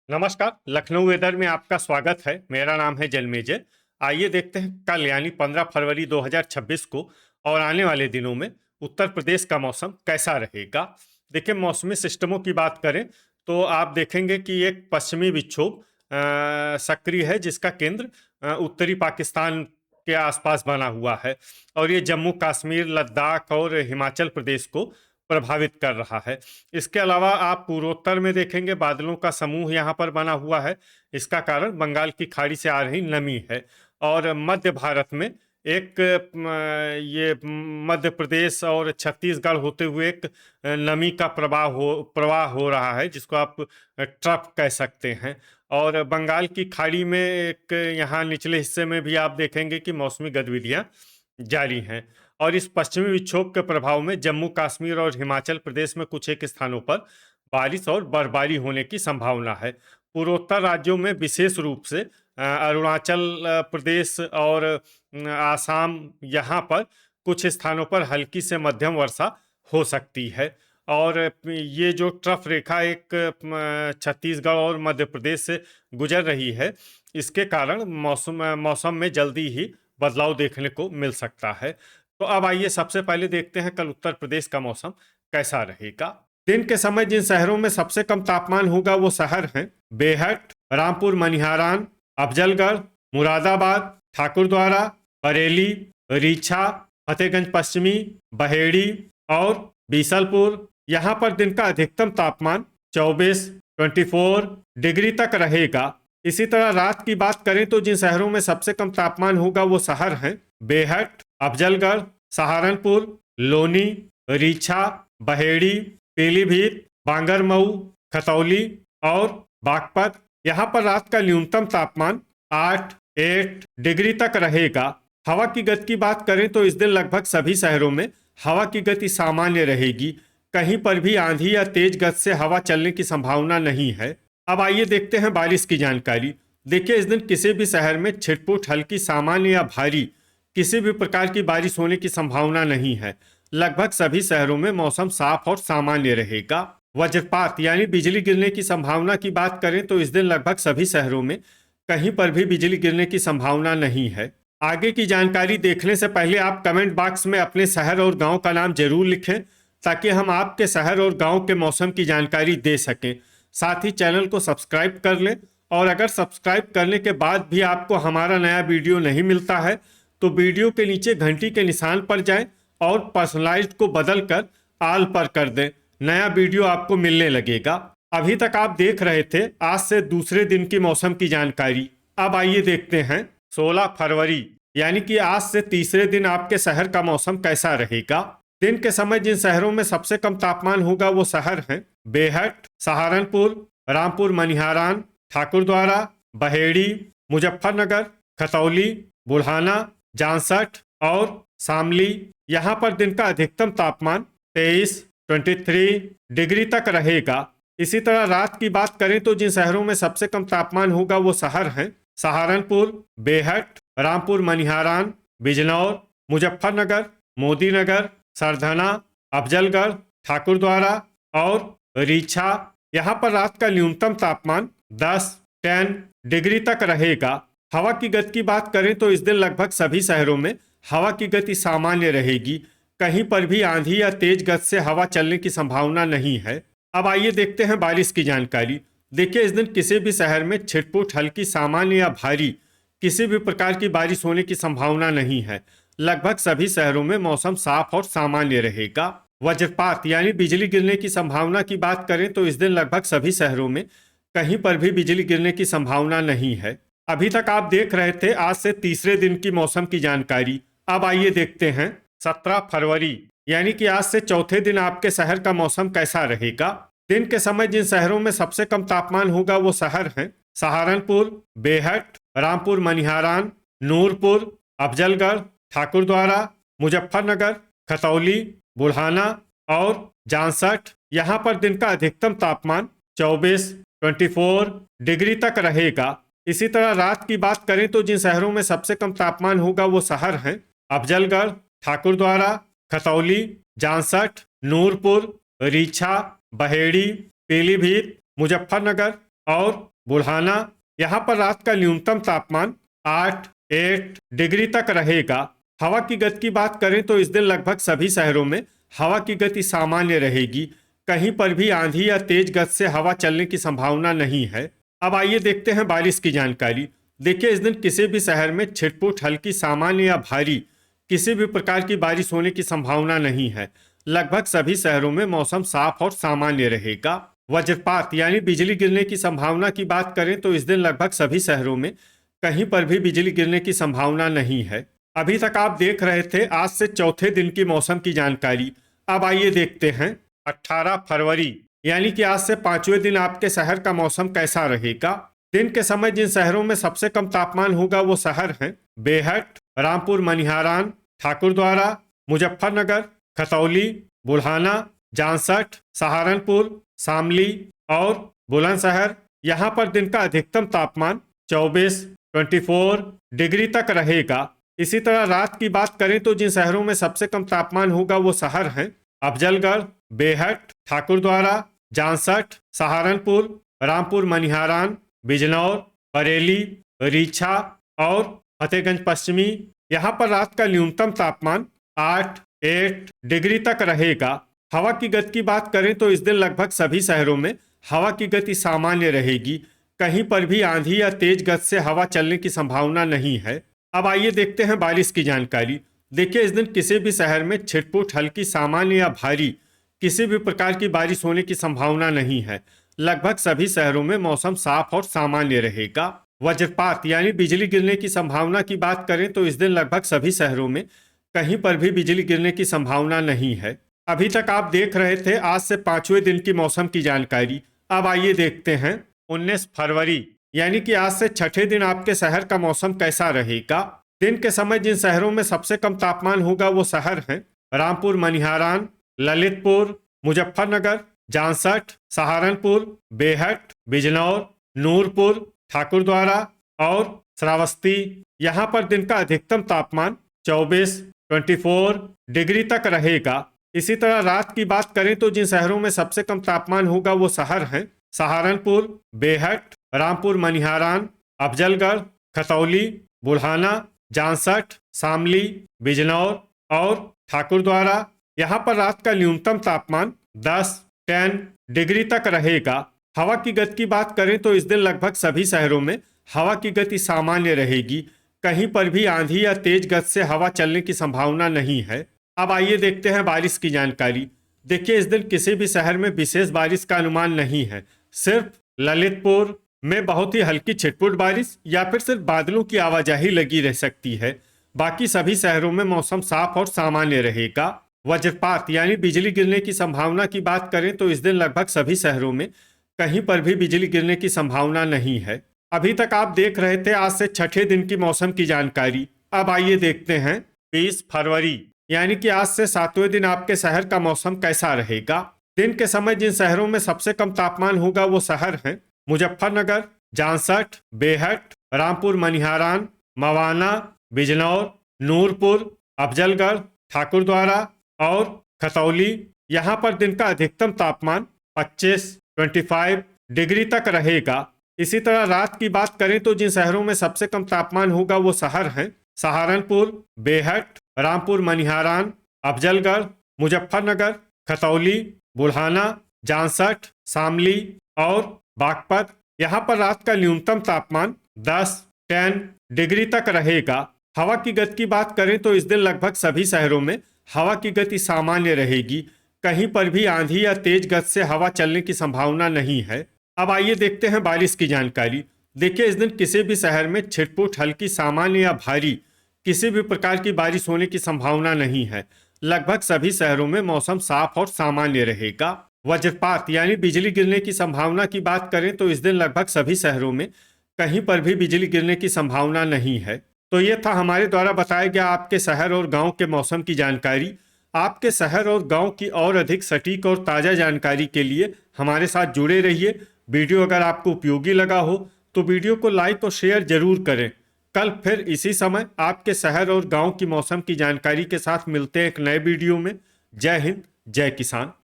नमस्कार, लखनऊ वेदर में आपका स्वागत है। मेरा नाम है जन्मेजय। आइए देखते हैं कल यानी 15 फरवरी 2026 को और आने वाले दिनों में उत्तर प्रदेश का मौसम कैसा रहेगा। देखिए, मौसमी सिस्टमों की बात करें तो आप देखेंगे कि एक पश्चिमी विक्षोभ सक्रिय है, जिसका केंद्र उत्तरी पाकिस्तान के आसपास बना हुआ है और ये जम्मू कश्मीर, लद्दाख और हिमाचल प्रदेश को प्रभावित कर रहा है। इसके अलावा आप पूर्वोत्तर में देखेंगे बादलों का समूह यहाँ पर बना हुआ है। इसका कारण बंगाल की खाड़ी से आ रही नमी है और मध्य भारत में एक ये मध्य प्रदेश और छत्तीसगढ़ होते हुए एक नमी का प्रवाह हो रहा है, जिसको आप ट्रफ कह सकते हैं। और बंगाल की खाड़ी में एक यहाँ निचले हिस्से में भी आप देखेंगे कि मौसमी गतिविधियाँ जारी हैं और इस पश्चिमी विक्षोभ के प्रभाव में जम्मू कश्मीर और हिमाचल प्रदेश में कुछ एक स्थानों पर बारिश और बर्फबारी होने की संभावना है। पूर्वोत्तर राज्यों में विशेष रूप से अरुणाचल प्रदेश और आसाम, यहाँ पर कुछ स्थानों पर हल्की से मध्यम वर्षा हो सकती है। और ये जो ट्रफ रेखा एक छत्तीसगढ़ और मध्य प्रदेश से गुजर रही है, इसके कारण मौसम में जल्दी ही बदलाव देखने को मिल सकता है। तो अब आइए सबसे पहले देखते हैं कल उत्तर प्रदेश का मौसम कैसा रहेगा। दिन के समय जिन शहरों में सबसे कम तापमान होगा वो शहर हैं बेहट, रामपुर मनिहारान, अफजलगढ़, मुरादाबाद, ठाकुरद्वारा, बरेली, रीछा, फतेहगंज पश्चिमी, बहेड़ी और बीसलपुर। यहाँ पर दिन का अधिकतम तापमान 24 डिग्री तक रहेगा। इसी तरह रात की बात करें तो जिन शहरों में सबसे कम तापमान होगा वो शहर हैं बेहट, अफजलगढ़, सहारनपुर, लोनी, रीछा, बहेड़ी, पीलीभीत, बांगरमऊ, खतौली और बागपत। यहाँ पर रात का न्यूनतम तापमान 8 डिग्री तक रहेगा। हवा की गति की बात करें तो इस दिन लगभग सभी शहरों में हवा की गति सामान्य रहेगी। कहीं पर भी आंधी या तेज गति से हवा चलने की संभावना नहीं है। अब आइए देखते हैं बारिश की जानकारी। देखिए, इस दिन किसी भी शहर में छिटपुट, हल्की, सामान्य या भारी किसी भी प्रकार की बारिश होने की संभावना नहीं है। लगभग सभी शहरों में मौसम साफ और सामान्य रहेगा। वज्रपात यानी बिजली गिरने की संभावना की बात करें तो इस दिन लगभग सभी शहरों में कहीं पर भी बिजली गिरने की संभावना नहीं है। आगे की जानकारी देखने से पहले आप कमेंट बॉक्स में अपने शहर और गांव का नाम जरूर लिखें, ताकि हम आपके शहर और गांव के मौसम की जानकारी दे सकें। साथ ही चैनल को सब्सक्राइब कर लें और अगर सब्सक्राइब करने के बाद भी आपको हमारा नया वीडियो नहीं मिलता है तो वीडियो के नीचे घंटी के निशान पर जाएं और पर्सनलाइज्ड को बदलकर ऑल पर कर दें। नया वीडियो आपको मिलने लगेगा। अभी तक आप देख रहे थे आज से दूसरे दिन की मौसम की जानकारी। अब आइए देखते हैं 16 फरवरी यानी कि आज से तीसरे दिन आपके शहर का मौसम कैसा रहेगा। दिन के समय जिन शहरों में सबसे कम तापमान होगा वो शहर हैं बेहट, सहारनपुर, रामपुर मनिहारान, ठाकुरद्वारा, बहेड़ी, मुजफ्फरनगर, खतौली, बुढ़ाना, जांसठ और शामली। यहाँ पर दिन का अधिकतम तापमान 23 डिग्री तक रहेगा। इसी तरह रात की बात करें तो जिन शहरों में सबसे कम तापमान होगा वो शहर हैं सहारनपुर, बेहट, रामपुर मनिहारान, बिजनौर, मुजफ्फरनगर, मोदीनगर, सरधना, अफजलगढ़, ठाकुरद्वारा और रीछा। यहाँ पर रात का न्यूनतम तापमान 10 डिग्री तक रहेगा। हवा की गति की बात करें तो इस दिन लगभग सभी शहरों में हवा की गति सामान्य रहेगी। कहीं पर भी आंधी या तेज गति से हवा चलने की संभावना नहीं है। अब आइए देखते हैं बारिश की जानकारी। देखिए, इस दिन किसी भी शहर में छिटपुट, हल्की, सामान्य या भारी किसी भी प्रकार की बारिश होने की संभावना नहीं है। लगभग सभी शहरों में मौसम साफ और सामान्य रहेगा। वज्रपात यानी बिजली गिरने की संभावना की बात करें तो इस दिन लगभग सभी शहरों में कहीं पर भी बिजली गिरने की संभावना नहीं है। अभी तक आप देख रहे थे आज से तीसरे दिन की मौसम की जानकारी। अब आइए देखते हैं 17 फरवरी यानी कि आज से चौथे दिन आपके शहर का मौसम कैसा रहेगा। दिन के समय जिन शहरों में सबसे कम तापमान होगा वो शहर हैं सहारनपुर, बेहट, रामपुर मनिहारान, नूरपुर, अफजलगढ़, ठाकुरद्वारा, मुजफ्फरनगर, खतौली, बुढ़ाना और जांसठ। यहाँ पर दिन का अधिकतम तापमान 24 डिग्री तक रहेगा। इसी तरह रात की बात करें तो जिन शहरों में सबसे कम तापमान होगा वो शहर हैं अफजलगढ़, ठाकुरद्वारा, खतौली, जांसठ, नूरपुर, रीछा, बहेड़ी, पीलीभीत, मुजफ्फरनगर और बुल्हाना, यहाँ पर रात का न्यूनतम तापमान 8 डिग्री तक रहेगा। हवा की गति की बात करें तो इस दिन लगभग सभी शहरों में हवा की गति सामान्य रहेगी। कहीं पर भी आंधी या तेज गति से हवा चलने की संभावना नहीं है। अब आइए देखते हैं बारिश की जानकारी। देखिए, इस दिन किसी भी शहर में छिटपुट हल्की सामान्य या भारी किसी भी प्रकार की बारिश होने की संभावना नहीं है। लगभग सभी शहरों में मौसम साफ और सामान्य रहेगा। वज्रपात यानी बिजली गिरने की संभावना की बात करें तो इस दिन लगभग सभी शहरों में कहीं पर भी बिजली गिरने की संभावना नहीं है। अभी तक आप देख रहे थे आज से चौथे दिन की मौसम की जानकारी। अब आइए देखते हैं 18 फरवरी यानी कि आज से पांचवें दिन आपके शहर का मौसम कैसा रहेगा। दिन के समय जिन शहरों में सबसे कम तापमान होगा वो शहर हैं बेहट, रामपुर मनिहारान, ठाकुरद्वारा, मुजफ्फरनगर, खतौली, बुल्हाना, जांसठ, सहारनपुर, शामली और बुलंदशहर। यहाँ पर दिन का अधिकतम तापमान 24 डिग्री तक रहेगा। इसी तरह रात की बात करें तो जिन शहरों में सबसे कम तापमान होगा वो शहर हैं अफजलगढ़, बेहट, ठाकुरद्वारा, जांसठ, सहारनपुर, रामपुर मनिहारान, बिजनौर, बरेली, रीछा और फतेहगंज पश्चिमी। यहाँ पर रात का न्यूनतम तापमान 8 डिग्री तक रहेगा। हवा की गति की बात करें तो इस दिन लगभग सभी शहरों में हवा की गति सामान्य रहेगी। कहीं पर भी आंधी या तेज गति से हवा चलने की संभावना नहीं है। अब आइए देखते हैं बारिश की जानकारी। देखिए, इस दिन किसी भी शहर में छिटपुट हल्की सामान्य या भारी किसी भी प्रकार की बारिश होने की संभावना नहीं है। लगभग सभी शहरों में मौसम साफ और सामान्य रहेगा। वज्रपात यानी बिजली गिरने की संभावना की बात करें तो इस दिन लगभग सभी शहरों में कहीं पर भी बिजली गिरने की संभावना नहीं है। अभी तक आप देख रहे थे आज से पांचवें दिन की मौसम की जानकारी। अब आइए देखते हैं 19 फरवरी यानी कि आज से छठे दिन आपके शहर का मौसम कैसा रहेगा। दिन के समय जिन शहरों में सबसे कम तापमान होगा वो शहर हैं रामपुर मनिहारान, ललितपुर, मुजफ्फरनगर, जांसठ, सहारनपुर, बेहट, बिजनौर, नूरपुर, ठाकुरद्वारा और श्रावस्ती। यहाँ पर दिन का अधिकतम तापमान 24 डिग्री तक रहेगा। इसी तरह रात की बात करें तो जिन शहरों में सबसे कम तापमान होगा वो शहर हैं सहारनपुर, बेहट, रामपुर मनिहारान, अफजलगढ़, खतौली, बुल्हाना, जांसठ, शामली, बिजनौर और ठाकुरद्वारा। यहाँ पर रात का न्यूनतम तापमान 10 डिग्री तक रहेगा। हवा की गति की बात करें तो इस दिन लगभग सभी शहरों में हवा की गति सामान्य रहेगी। कहीं पर भी आंधी या तेज गति से हवा चलने की संभावना नहीं है। अब आइए देखते हैं बारिश की जानकारी। देखिए, इस दिन किसी भी शहर में विशेष बारिश का अनुमान नहीं है। सिर्फ ललितपुर में बहुत ही हल्की छिटपुट बारिश या फिर सिर्फ बादलों की आवाजाही लगी रह सकती है। बाकी सभी शहरों में मौसम साफ और सामान्य रहेगा। वज्रपात यानी बिजली गिरने की संभावना की बात करें तो इस दिन लगभग सभी शहरों में कहीं पर भी बिजली गिरने की संभावना नहीं है। अभी तक आप देख रहे थे आज से छठे दिन की मौसम की जानकारी। अब आइए देखते हैं 20 फरवरी यानी कि आज से सातवें दिन आपके शहर का मौसम कैसा रहेगा। दिन के समय जिन शहरों में सबसे कम तापमान होगा वो शहर हैं मुजफ्फरनगर, जांसठ, बेहट, रामपुर मनिहारान, मवाना, बिजनौर, नूरपुर, अफजलगढ़, ठाकुरद्वारा और खतौली। यहाँ पर दिन का अधिकतम तापमान 25 डिग्री तक रहेगा। इसी तरह रात की बात करें तो जिन शहरों में सबसे कम तापमान होगा वो शहर हैं सहारनपुर, बेहट, रामपुर मनिहारान, अफजलगढ़, मुजफ्फरनगर, खतौली, बुल्हाना, जांसठ, शामली और बागपत। यहाँ पर रात का न्यूनतम तापमान 10 डिग्री तक रहेगा। हवा की गति की बात करें तो इस दिन लगभग सभी शहरों में हवा की गति सामान्य रहेगी। कहीं पर भी आंधी या तेज गति से हवा चलने की संभावना नहीं है। अब आइए देखते हैं बारिश की जानकारी। देखिए, इस दिन किसी भी शहर में छिटपुट हल्की सामान्य या भारी किसी भी प्रकार की बारिश होने की संभावना नहीं है। लगभग सभी शहरों में मौसम साफ और सामान्य रहेगा। वज्रपात यानी बिजली गिरने की संभावना की बात करें तो इस दिन लगभग सभी शहरों में कहीं पर भी बिजली गिरने की संभावना नहीं है। तो ये था हमारे द्वारा बताया गया आपके शहर और गांव के मौसम की जानकारी। आपके शहर और गांव की और अधिक सटीक और ताज़ा जानकारी के लिए हमारे साथ जुड़े रहिए। वीडियो अगर आपको उपयोगी लगा हो तो वीडियो को लाइक और शेयर जरूर करें। कल फिर इसी समय आपके शहर और गांव की मौसम की जानकारी के साथ मिलते हैं एक नए वीडियो में। जय हिंद, जय किसान।